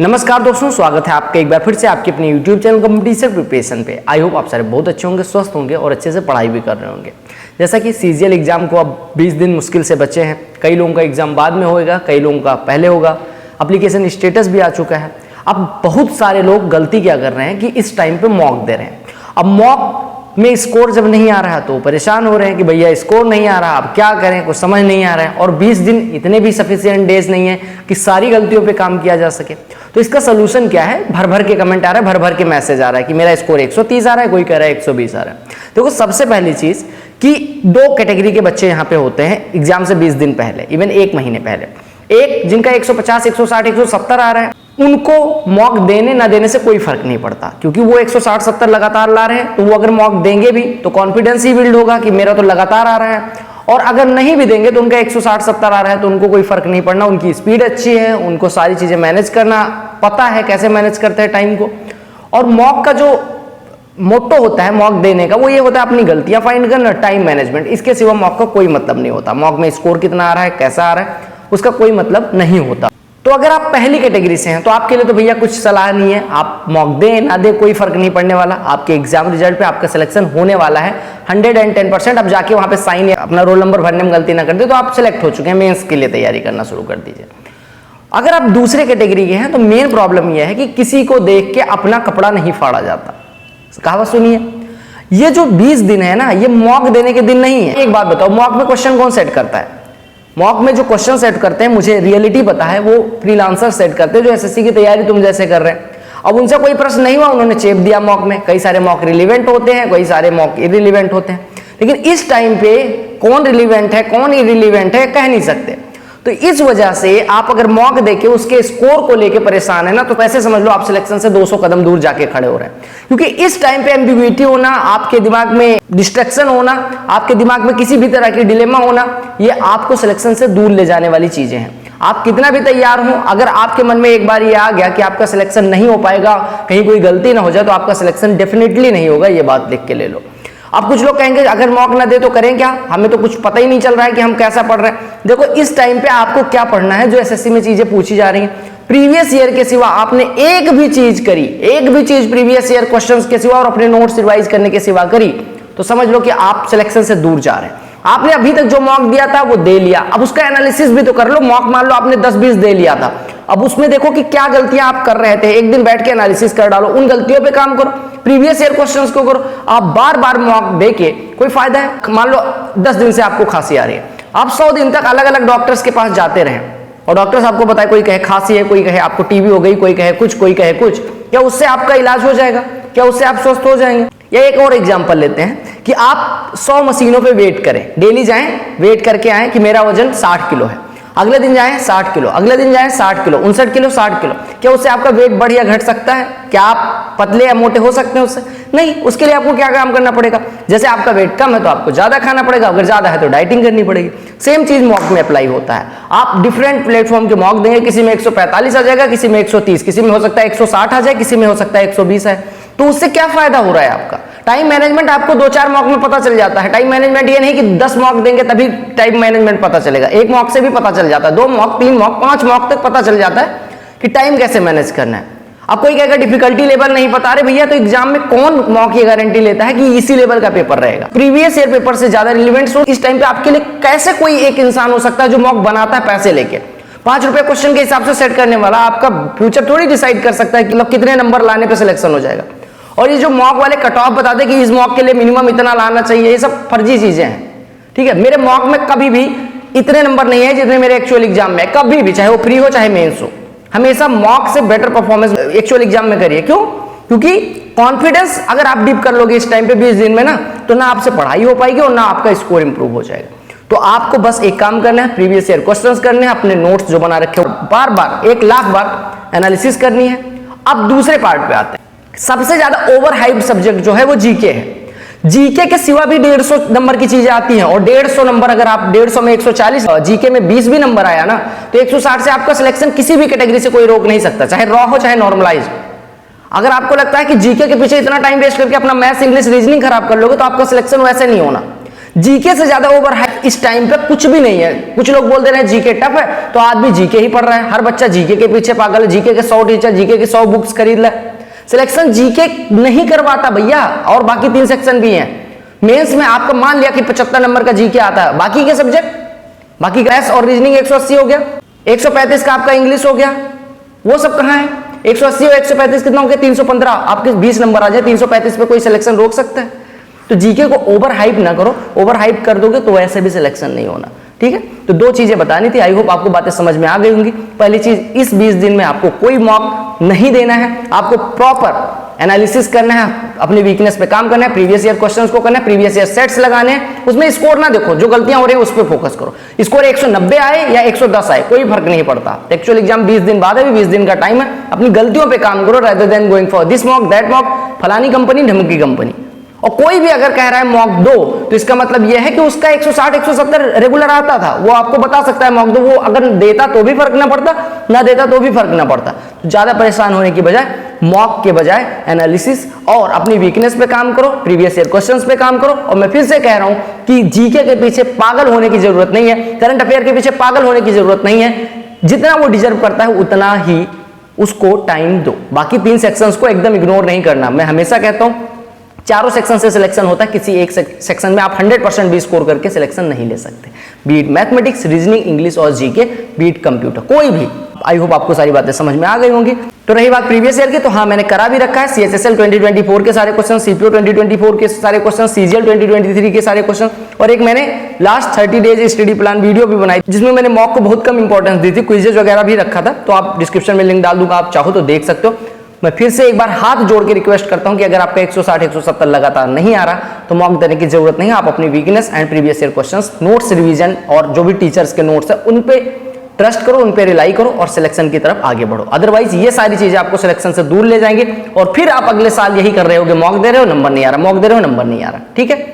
नमस्कार दोस्तों, स्वागत है आपका एक बार फिर से आपके अपने यूट्यूब चैनल कॉम्पिटिशन प्रिपरेशन पे। आई होप आप सारे बहुत अच्छे होंगे, स्वस्थ होंगे और अच्छे से पढ़ाई भी कर रहे होंगे। जैसा कि सीजीएल एग्जाम को अब 20 दिन मुश्किल से बचे हैं। कई लोगों का एग्जाम बाद में होएगा, कई लोगों का पहले होगा। एप्लीकेशन स्टेटस भी आ चुका है। अब बहुत सारे लोग गलती क्या कर रहे हैं कि इस टाइम पे मॉक दे रहे हैं। अब मॉक में स्कोर जब नहीं आ रहा तो परेशान हो रहे हैं कि भैया स्कोर नहीं आ रहा, अब क्या करें, कुछ समझ नहीं आ रहा है। और 20 दिन इतने भी सफिशिएंट डेज नहीं है कि सारी गलतियों पे काम किया जा सके। तो इसका सोल्यूशन क्या है? भर भर के कमेंट आ रहा है, भर भर के मैसेज आ रहा है कि मेरा स्कोर 130 आ रहा है, कोई कह रहा है 120 आ रहा है। देखो, सबसे पहली चीज कि दो कैटेगरी के बच्चे यहाँ पे होते हैं एग्जाम से 20 दिन पहले, इवन एक महीने पहले। एक जिनका 150, 160, 170 आ रहा है, उनको मॉक देने ना देने से कोई फर्क नहीं पड़ता, क्योंकि वो 160, 70 लगातार ला रहे हैं। तो वो अगर मॉक देंगे भी तो कॉन्फिडेंस ही बिल्ड होगा कि मेरा तो लगातार आ रहा है। और अगर नहीं भी देंगे तो उनका 160, 70 आ रहा है तो उनको कोई फर्क नहीं पड़ना। उनकी स्पीड अच्छी है, उनको सारी चीजें मैनेज करना पता है, कैसे मैनेज करते हैं टाइम को। और मॉक का जो मोटो होता है मॉक देने का, वो ये होता है अपनी गलतियां फाइंड करना, टाइम मैनेजमेंट। इसके सिवा मॉक का कोई मतलब नहीं होता। मॉक में स्कोर कितना आ रहा है, कैसा आ रहा है, उसका कोई मतलब नहीं होता। तो अगर आप पहली कैटेगरी से हैं तो आपके लिए तो भैया कुछ सलाह नहीं है। आप मॉक दें ना दें कोई फर्क नहीं पड़ने वाला। आपके एग्जाम रिजल्ट पे आपका सिलेक्शन होने वाला है 110%। अब जाके वहां पे साइन या अपना रोल नंबर भरने में गलती ना कर दे तो आप सिलेक्ट हो चुके हैं। मेंस के लिए तैयारी करना शुरू कर दीजिए। अगर आप दूसरे कैटेगरी के हैं तो मेन प्रॉब्लम यह है कि किसी को देख के अपना कपड़ा नहीं फाड़ा जाता। कहावत सुनिए, ये जो 20 दिन है ना, ये मॉक देने के दिन नहीं है। एक बात बताओ, मॉक में क्वेश्चन कौन सेट करता है? मॉक में जो क्वेश्चन सेट करते हैं, मुझे रियलिटी पता है, वो फ्रीलांसर सेट करते हैं जो एसएससी की तैयारी तुम जैसे कर रहे हैं। अब उनसे कोई प्रश्न नहीं हुआ, उन्होंने चेप दिया मॉक में। कई सारे मॉक रिलीवेंट होते हैं, कई सारे मॉक इरिलीवेंट होते हैं। लेकिन इस टाइम पे कौन रिलीवेंट है कौन इरिलीवेंट है कह नहीं सकते। तो इस वजह से आप अगर मॉक देके उसके स्कोर को लेके परेशान है ना, तो ऐसे समझ लो आप सिलेक्शन से 200 कदम दूर जाके खड़े हो रहे हैं। क्योंकि इस टाइम पे एम्बिग्युइटी होना, आपके दिमाग में डिस्ट्रैक्शन होना, आपके दिमाग में किसी भी तरह की डिलेमा होना, ये आपको सिलेक्शन से दूर ले जाने वाली चीजें हैं। आप कितना भी तैयार हो, अगर आपके मन में एक बार ये आ गया कि आपका सिलेक्शन नहीं हो पाएगा, कहीं कोई गलती ना हो जाए, तो आपका सिलेक्शन डेफिनेटली नहीं होगा। ये बात लिख के ले लो। अब कुछ लोग कहेंगे अगर मॉक ना दे तो करें क्या, हमें तो कुछ पता ही नहीं चल रहा है कि हम कैसा पढ़ रहे हैं। देखो, इस टाइम पे आपको क्या पढ़ना है, जो एसएससी में चीजें पूछी जा रही हैं। प्रीवियस ईयर के सिवा आपने एक भी चीज करी, एक भी चीज प्रीवियस ईयर क्वेश्चंस के सिवा और अपने नोट्स रिवाइज करने के सिवा करी, तो समझ लो कि आप सिलेक्शन से दूर जा रहे हैं। आपने अभी तक जो मॉक दिया था वो दे लिया, अब उसका एनालिसिस भी तो कर लो। मॉक मान लो आपने 10-20 दे लिया था, अब उसमें देखो कि क्या गलतियां आप कर रहे थे। एक दिन बैठ के एनालिसिस कर डालो, उन गलतियों पे काम करो, प्रीवियस ईयर क्वेश्चंस को करो। आप बार बार मॉक देके कोई फायदा है? मान लो 10 दिन से आपको खांसी आ रही है, आप 100 दिन तक अलग अलग डॉक्टर्स के पास जाते रहे और डॉक्टर्स आपको बताए, कोई कहे खांसी है, कोई कहे आपको टीबी हो गई, कोई कहे कुछ, कोई कहे कुछ। क्या उससे आपका इलाज हो जाएगा? क्या उससे आप स्वस्थ हो जाएंगे? या एक और एग्जांपल लेते हैं कि आप 100 मशीनों पे वेट करें, डेली जाएं, वेट करके आएं कि मेरा वजन 60 किलो है। अगले दिन जाएं 60 किलो, अगले दिन जाएं 60 किलो, 59 किलो, 60 किलो। क्या उससे आपका वेट बढ़ या घट सकता है? क्या आप पतले या मोटे हो सकते हैं उससे? नहीं। उसके लिए आपको क्या काम करना पड़ेगा? जैसे आपका वेट कम है तो आपको ज्यादा खाना पड़ेगा, अगर ज्यादा है तो डाइटिंग करनी पड़ेगी। सेम चीज मॉक में अप्लाई होता है। आप डिफरेंट प्लेटफॉर्म के मॉक देंगे, किसी में 145 आ जाएगा, किसी में 130, किसी में हो सकता है 160 आ जाए, किसी में हो सकता है 120 है। तो उससे क्या फायदा हो रहा है आपका? टाइम मैनेजमेंट आपको 2-4 मॉक में पता चल जाता है। टाइम मैनेजमेंट ये नहीं कि 10 मॉक देंगे तभी टाइम मैनेजमेंट पता चलेगा। एक मॉक से भी पता चल जाता है, 2 मॉक, 3 मॉक, 5 मॉक तक पता चल जाता है कि टाइम कैसे मैनेज करना है। अब कोई कहेगा डिफिकल्टी लेवल नहीं पता। अरे भैया, तो एग्जाम में कौन मॉक ये गारंटी लेता है कि इसी लेवल का पेपर रहेगा? प्रीवियस ईयर पेपर से ज्यादा रिलेवेंट हो इस टाइम पे आपके लिए कैसे कोई एक इंसान हो सकता है जो मॉक बनाता है पैसे लेके? 5 रुपए क्वेश्चन के हिसाब से सेट करने वाला आपका फ्यूचर थोड़ी डिसाइड कर सकता है कि कितने नंबर लाने पर सिलेक्शन हो जाएगा। और ये जो मॉक वाले कट ऑफ बताते कि इस मॉक के लिए मिनिमम इतना लाना चाहिए, ये सब फर्जी चीजें हैं। ठीक है, मेरे मॉक में कभी भी इतने नंबर नहीं है जितने मेरे एक्चुअल एग्जाम में, कभी भी, चाहे वो प्री हो चाहे मेंस हो। हमेशा मॉक से बेटर परफॉर्मेंस एक्चुअल एग्जाम में करिए। क्यों? क्योंकि कॉन्फिडेंस अगर आप डीप कर लोगे इस टाइम पे 20 दिन में ना, तो ना आपसे पढ़ाई हो पाएगी और ना आपका स्कोर इंप्रूव हो जाएगा। तो आपको बस एक काम करना है, प्रीवियस ईयर क्वेश्चंस करने हैं, अपने नोट्स जो बना रखे हो बार बार 1 लाख बार एनालिसिस करनी है। अब दूसरे पार्ट पे आते हैं। सबसे ज्यादा ओवर हाइप सब्जेक्ट जो है वो जीके है। जीके के सिवा भी 150 नंबर की चीजें आती हैं, और 150 नंबर अगर आप 150 में 140, जीके में 20 भी नंबर आया ना, तो 160 से आपका सिलेक्शन किसी भी कैटेगरी से कोई रोक नहीं सकता, चाहे रॉ हो चाहे नॉर्मलाइज हो। अगर आपको लगता है कि जीके के पीछे इतना टाइम वेस्ट करके अपना मैथ्स, इंग्लिश, रीजनिंग खराब कर लोगे, तो आपका सिलेक्शन वैसे नहीं होना। जीके से ज्यादा ओवर हाइप इस टाइम पे कुछ भी नहीं है। कुछ लोग बोल दे रहे हैं जीके टफ है, तो आज भी जीके ही पढ़ रहा है। हर बच्चा जीके के पीछे पागल है, जीके के 100 टीचर, जीके के 100 बुक्स खरीद ले। सिलेक्शन जीके नहीं करवाता भैया, और बाकी 3 सेक्शन भी हैं। मेंस में आपका मान लिया कि 75 नंबर का जीके आता है, बाकी के सब्जेक्ट, बाकी मैथ्स और रीजनिंग 180 हो गया, 135 का आपका इंग्लिश हो गया, वो सब कहां है? 180 और 135 कितना हो गया? 315। आपके 20 नंबर आ जाए, 335 पे कोई सिलेक्शन रोक सकता है? तो जीके को ओवर हाइप ना करो, ओवर हाइप कर दोगे तो ऐसे भी सिलेक्शन नहीं होना। ठीक है, तो 2 चीजें बतानी थी। आई होप आपको बातें समझ में आ गई होंगी। पहली चीज, इस 20 दिन में आपको कोई मॉक नहीं देना है, आपको प्रॉपर एनालिसिस करना है, अपनी वीकनेस पे काम करना है, प्रीवियस ईयर क्वेश्चंस को करना है, प्रीवियस ईयर सेट्स लगाने हैं। उसमें स्कोर ना देखो, जो गलतियां हो रही है उस पर फोकस करो। स्कोर 190 आए या 110 आए कोई फर्क नहीं पड़ता। एक्चुअल एग्जाम 20 दिन बाद है, 20 दिन का टाइम है। अपनी गलतियों पे काम करो rather than going for this mock that mock, फलानी कंपनी ढमकी कंपनी। और कोई भी अगर कह रहा है मॉक दो, तो इसका मतलब यह है कि उसका 160 170 रेगुलर आता था, वो आपको बता सकता है मॉक दो। वो अगर देता तो भी फर्क ना पड़ता, ना देता तो भी फर्क ना पड़ता। तो ज्यादा परेशान होने की बजाय मॉक के बजाय एनालिसिस और अपनी वीकनेस पे काम करो, प्रीवियस ईयर क्वेश्चंस पे काम करो। और मैं फिर से कह रहा हूं कि जीके के पीछे पागल होने की जरूरत नहीं है, करंट अफेयर के पीछे पागल होने की जरूरत नहीं है। जितना वो डिजर्व करता है उतना ही उसको टाइम दो। बाकी 3 सेक्शंस को एकदम इग्नोर नहीं करना। मैं हमेशा कहता हूं चारों सेक्शन से सिलेक्शन होता है, किसी एक सेक्शन में आप 100% भी स्कोर करके सिलेक्शन नहीं ले सकते। बीट मैथमेटिक्स, रीजनिंग, इंग्लिश और जीके, बीट कंप्यूटर, कोई भी। आई होप आपको सारी बातें समझ में आ गई होंगी। तो रही बात प्रीवियस ईयर की, तो हाँ मैंने करा भी रखा है। CHSL 2024 के सारे क्वेश्चन, CPO 2024 के सारे क्वेश्चन, CGL 2023 के सारे क्वेश्चन, और एक मैंने last 30 days study plan video भी बनाई जिसमें मैंने मॉक को बहुत कम इंपॉर्टेंस दी थी, क्विजेज वगैरह भी रखा था। तो आप डिस्क्रिप्शन में लिंक डाल दूंगा, आप चाहो तो देख सकते हो। मैं फिर से एक बार हाथ जोड़ के रिक्वेस्ट करता हूं कि अगर आपका 160 170 लगातार नहीं आ रहा तो मॉक देने की जरूरत नहीं है। आप अपनी weakness and previous year questions, notes revision और जो भी टीचर्स के नोट्स है उन पे ट्रस्ट करो, उन पे रिलाई करो और सिलेक्शन की तरफ आगे बढ़ो। अदरवाइज ये सारी चीजें आपको सिलेक्शन से दूर ले जाएंगे और फिर आप अगले साल यही कर रहे होगे, मॉक दे रहे हो नंबर नहीं आ रहा, मॉक दे रहे हो नंबर नहीं आ रहा। ठीक है।